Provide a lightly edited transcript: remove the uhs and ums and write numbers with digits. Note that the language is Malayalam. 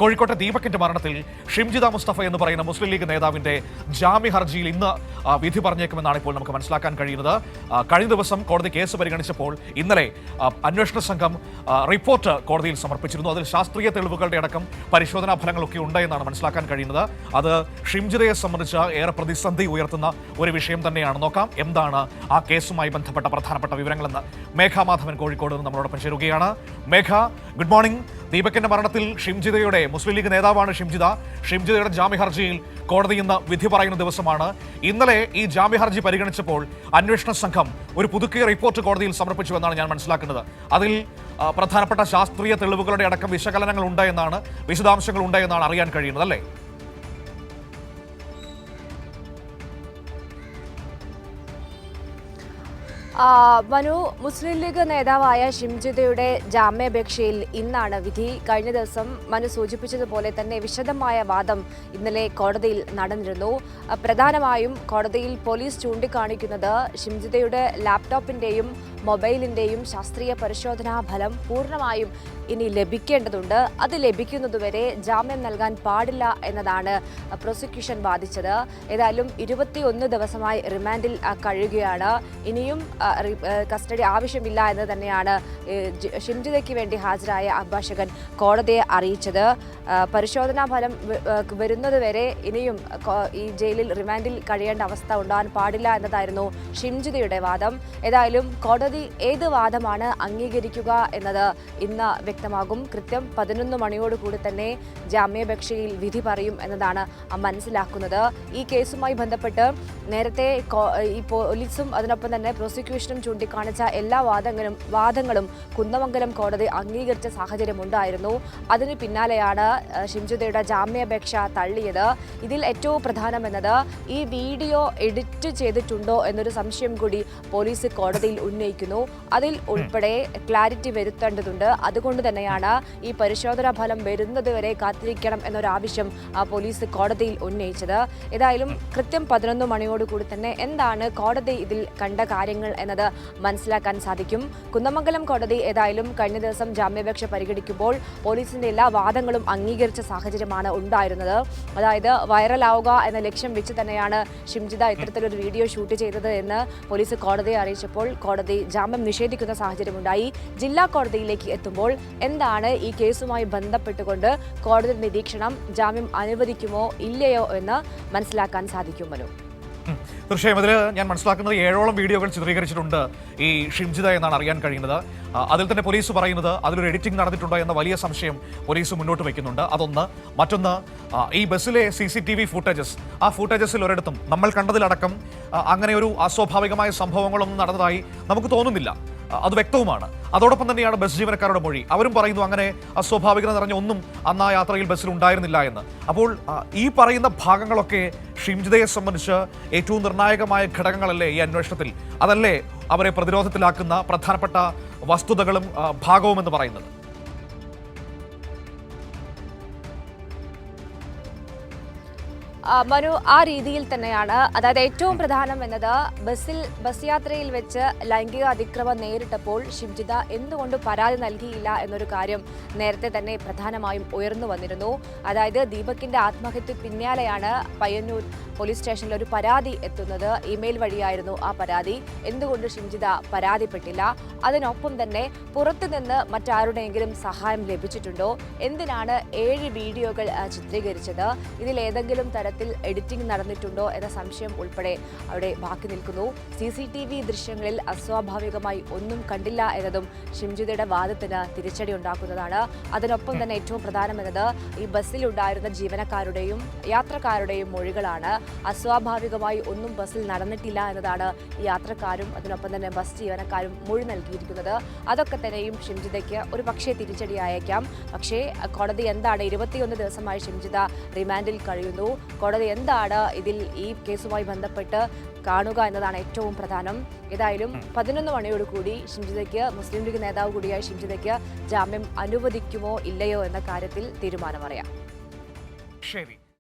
കോഴിക്കോട്ടെ ദീപകിന്റെ മരണത്തിൽ ഷിംജിത മുസ്തഫ എന്ന് പറയുന്ന മുസ്ലിം ലീഗ് നേതാവിന്റെ ജാമ്യ ഹർജിയിൽ ഇന്ന് വിധി പറഞ്ഞേക്കുമെന്നാണ് ഇപ്പോൾ നമുക്ക് മനസ്സിലാക്കാൻ കഴിയുന്നത്. കഴിഞ്ഞ ദിവസം കോടതി കേസ് പരിഗണിച്ചപ്പോൾ ഇന്നലെ അന്വേഷണ സംഘം റിപ്പോർട്ട് കോടതിയിൽ സമർപ്പിച്ചിരുന്നു. അതിൽ ശാസ്ത്രീയ തെളിവുകളുടെ അടക്കം പരിശോധനാ ഫലങ്ങളൊക്കെ ഉണ്ട് എന്നാണ് മനസ്സിലാക്കാൻ കഴിയുന്നത്. അത് ഷിംജിതയെ സംബന്ധിച്ച് ഏറെ പ്രതിസന്ധി ഉയർത്തുന്ന ഒരു വിഷയം തന്നെയാണ്. നോക്കാം എന്താണ് ആ കേസുമായി ബന്ധപ്പെട്ട പ്രധാനപ്പെട്ട വിവരങ്ങളെന്ന്. മേഘ മാധവൻ കോഴിക്കോട് നിന്ന് നമ്മളോടൊപ്പം ചേരുകയാണ്. മേഘ, ഗുഡ് മോർണിംഗ്. ദീപകിന്റെ മരണത്തിൽ ഷിംജിതയുടെ, മുസ്ലിം ലീഗ് നേതാവാണ് ഷിംജിതയുടെ ജാമ്യ ഹർജിയിൽ കോടതി ഇന്ന് വിധി പറയുന്ന ദിവസമാണ്. ഇന്നലെ ഈ ജാമ്യ ഹർജി പരിഗണിച്ചപ്പോൾ അന്വേഷണ സംഘം ഒരു പുതുക്കിയ റിപ്പോർട്ട് കോടതിയിൽ സമർപ്പിച്ചുവെന്നാണ് ഞാൻ മനസ്സിലാക്കുന്നത്. അതിൽ പ്രധാനപ്പെട്ട ശാസ്ത്രീയ തെളിവുകളുടെ അടക്കം വിശകലനങ്ങൾ ഉണ്ട് എന്നാണ്, വിശദാംശങ്ങൾ ഉണ്ട് എന്നാണ് അറിയാൻ കഴിയുന്നത്, അല്ലേ? മനു, മുസ്ലിം ലീഗ് നേതാവായ ഷിംജിതയുടെ ജാമ്യാപേക്ഷയിൽ ഇന്നാണ് വിധി. കഴിഞ്ഞ ദിവസം മനു സൂചിപ്പിച്ചതുപോലെ തന്നെ വിശദമായ വാദം ഇന്നലെ കോടതിയിൽ നടന്നിരുന്നു. പ്രധാനമായും കോടതിയിൽ പോലീസ് ചൂണ്ടിക്കാണിക്കുന്നത് ഷിംജിതയുടെ ലാപ്ടോപ്പിന്റെയും മൊബൈലിന്റെയും ശാസ്ത്രീയ പരിശോധനാ ഫലം പൂർണ്ണമായും ഇനി ലഭിക്കേണ്ടതുണ്ട്. അത് ലഭിക്കുന്നതുവരെ ജാമ്യം നൽകാൻ പാടില്ല എന്നതാണ് പ്രോസിക്യൂഷൻ വാദിച്ചത്. ഏതായാലും 21 ദിവസമായി റിമാൻഡിൽ കഴിയുകയാണ്. ഇനിയും കസ്റ്റഡി ആവശ്യമില്ല എന്ന് തന്നെയാണ് ഷിംജിതയ്ക്ക് വേണ്ടി ഹാജരായ അഭിഭാഷകൻ കോടതിയെ അറിയിച്ചത്. പരിശോധനാ ഫലം വരുന്നതുവരെ ഇനിയും ഈ ജയിലിൽ റിമാൻഡിൽ കഴിയേണ്ട അവസ്ഥ ഉണ്ടാകാൻ പാടില്ല എന്നതായിരുന്നു ഷിംജിതയുടെ വാദം. ഏതായാലും കോടതി ഏത് വാദമാണ് അംഗീകരിക്കുക എന്നത് ഇന്ന് വ്യക്തമാകും. കൃത്യം 11 മണിയോടുകൂടി തന്നെ ജാമ്യാപേക്ഷയിൽ വിധി പറയും എന്നതാണ് മനസ്സിലാക്കുന്നത്. ഈ കേസുമായി ബന്ധപ്പെട്ട് നേരത്തെ ഈ പോലീസും അതിനൊപ്പം തന്നെ പ്രോസിക്യൂഷനും ചൂണ്ടിക്കാണിച്ച എല്ലാ വാദങ്ങളും കുന്നമംഗലം കോടതി അംഗീകരിച്ച സാഹചര്യമുണ്ടായിരുന്നു. അതിന് പിന്നാലെയാണ് ഷിംജിതയുടെ ജാമ്യാപേക്ഷ തള്ളിയത്. ഇതിൽ ഏറ്റവും പ്രധാനമെന്നത് ഈ വീഡിയോ എഡിറ്റ് ചെയ്തിട്ടുണ്ടോ എന്നൊരു സംശയം കൂടി പോലീസ് കോടതിയിൽ ഉന്നയിക്കുന്നു. അതിൽ ഉൾപ്പെടെ ക്ലാരിറ്റി വരുത്തേണ്ടതുണ്ട്. അതുകൊണ്ട് തന്നെയാണ് ഈ പരിശോധനാ ഫലം വരുന്നതുവരെ കാത്തിരിക്കണം എന്നൊരാവശ്യം പോലീസ് കോടതിയിൽ ഉന്നയിച്ചത്. ഏതായാലും കൃത്യം 11 മണിയോടുകൂടി തന്നെ എന്താണ് കോടതി ഇതിൽ കണ്ട കാര്യങ്ങൾ എന്നത് മനസ്സിലാക്കാൻ സാധിക്കും. കുന്നമംഗലം കോടതി ഏതായാലും കഴിഞ്ഞ ദിവസം ജാമ്യാപേക്ഷ പരിഗണിക്കുമ്പോൾ പോലീസിന്റെ എല്ലാ വാദങ്ങളും അംഗീകരിച്ച സാഹചര്യമാണ് ഉണ്ടായിരുന്നത്. അതായത് വൈറലാവുക എന്ന ലക്ഷ്യം വെച്ച് തന്നെയാണ് ഷിംജിത ഇത്തരത്തിലൊരു വീഡിയോ ഷൂട്ട് ചെയ്തത് എന്ന് പോലീസ് കോടതിയെ അറിയിച്ചപ്പോൾ കോടതി ജാമ്യം നിഷേധിക്കുന്ന സാഹചര്യമുണ്ടായി. ജില്ലാ കോടതിയിലേക്ക് എത്തുമ്പോൾ എന്താണ് ഈ കേസുമായി ബന്ധപ്പെട്ടുകൊണ്ട് കോടതി നിരീക്ഷണം, ജാമ്യം അനുവദിക്കുമോ ഇല്ലയോ എന്ന് മനസ്സിലാക്കാൻ സാധിക്കും. മനു, തീർച്ചയായും അതിൽ ഞാൻ മനസ്സിലാക്കുന്നത് 7ഓളം വീഡിയോകൾ ചിത്രീകരിച്ചിട്ടുണ്ട് ഈ ഷിംജിത എന്നാണ് അറിയാൻ കഴിയുന്നത്. അതിൽ തന്നെ പോലീസ് പറയുന്നത് അതിലൊരു എഡിറ്റിംഗ് നടന്നിട്ടുണ്ടോ എന്ന വലിയ സംശയം പോലീസ് മുന്നോട്ട് വയ്ക്കുന്നുണ്ട്. അതൊന്ന്. മറ്റൊന്ന്, ഈ ബസ്സിലെ CCTV ഫൂട്ടേജസ്, ആ ഫൂട്ടേജസിൽ ഒരിടത്തും നമ്മൾ കണ്ടതിലടക്കം അങ്ങനെ ഒരു അസ്വാഭാവികമായ സംഭവങ്ങളൊന്നും നടന്നതായി നമുക്ക് തോന്നുന്നില്ല. അത് വ്യക്തവുമാണ്. അതോടൊപ്പം തന്നെയാണ് ബസ് ജീവനക്കാരുടെ മൊഴി. അവരും പറയുന്നു അങ്ങനെ അസ്വാഭാവികത നിറഞ്ഞ ഒന്നും അന്ന് ആ യാത്രയിൽ ബസ്സിൽ ഉണ്ടായിരുന്നില്ല എന്ന്. അപ്പോൾ ഈ പറയുന്ന ഭാഗങ്ങളൊക്കെ ഷിംജിതയെ സംബന്ധിച്ച് ഏറ്റവും നിർണായകമായ ഘടകങ്ങളല്ലേ ഈ അന്വേഷണത്തിൽ? അതല്ലേ അവരെ പ്രതിരോധത്തിലാക്കുന്ന പ്രധാനപ്പെട്ട വസ്തുതകളും ഭാഗവുമെന്ന് പറയുന്നത്? മനു, ആ രീതിയിൽ തന്നെയാണ്. അതായത് ഏറ്റവും പ്രധാനം എന്നത് ബസ് യാത്രയിൽ വെച്ച് ലൈംഗിക അതിക്രമം നേരിട്ടപ്പോൾ ഷിംജിത എന്തുകൊണ്ട് പരാതി നൽകിയില്ല എന്നൊരു കാര്യം നേരത്തെ തന്നെ പ്രധാനമായും ഉയർന്നു വന്നിരുന്നു. അതായത് ദീപകിന്റെ ആത്മഹത്യ പിന്നാലെയാണ് പയ്യന്നൂർ പോലീസ് സ്റ്റേഷനിൽ ഒരു പരാതി എത്തുന്നത്. ഇമെയിൽ വഴിയായിരുന്നു ആ പരാതി. എന്തുകൊണ്ട് ഷിംജിത പരാതിപ്പെട്ടില്ല? അതിനൊപ്പം തന്നെ പുറത്തുനിന്ന് മറ്റാരുടെയെങ്കിലും സഹായം ലഭിച്ചിട്ടുണ്ടോ? എന്തിനാണ് 7 വീഡിയോകൾ ചിത്രീകരിച്ചത്? ഇതിൽ ഏതെങ്കിലും തരത്തിൽ എഡിറ്റിംഗ് നടന്നിട്ടുണ്ടോ എന്ന സംശയം ഉൾപ്പെടെ അവിടെ ബാക്കി നിൽക്കുന്നു. CCTV ദൃശ്യങ്ങളിൽ അസ്വാഭാവികമായി ഒന്നും കണ്ടില്ല എന്നതും ഷിംജിതയുടെ വാദത്തിന് തിരിച്ചടി ഉണ്ടാക്കുന്നതാണ്. അതിനൊപ്പം തന്നെ ഏറ്റവും പ്രധാനമെന്നത് ഈ ബസ്സിലുണ്ടായിരുന്ന ജീവനക്കാരുടെയും യാത്രക്കാരുടെയും മൊഴികളാണ്. അസ്വാഭാവികമായി ഒന്നും ബസ്സിൽ നടന്നിട്ടില്ല എന്നതാണ് ഈ യാത്രക്കാരും അതിനൊപ്പം തന്നെ ബസ് ജീവനക്കാരും മൊഴി നൽകിയിരിക്കുന്നത്. അതൊക്കെ തന്നെയും ഷിംജിതയ്ക്ക് ഒരു പക്ഷേ തിരിച്ചടിയായേക്കാം. പക്ഷേ കോടതി എന്താണ്, 21 ദിവസമായി ഷിംജിത റിമാൻഡിൽ കഴിയുന്നു. കോടതി എന്താണ് ഇതിൽ ഈ കേസുമായി ബന്ധപ്പെട്ട് കാണുക എന്നതാണ് ഏറ്റവും പ്രധാനം. ഏതായാലും 11 മണിയോടുകൂടി ഷിംജിതയ്ക്ക്, മുസ്ലിം ലീഗ് നേതാവ് കൂടിയായ ഷിംജിതയ്ക്ക് ജാമ്യം അനുവദിക്കുമോ ഇല്ലയോ എന്ന കാര്യത്തിൽ തീരുമാനമറിയാം. ശരി.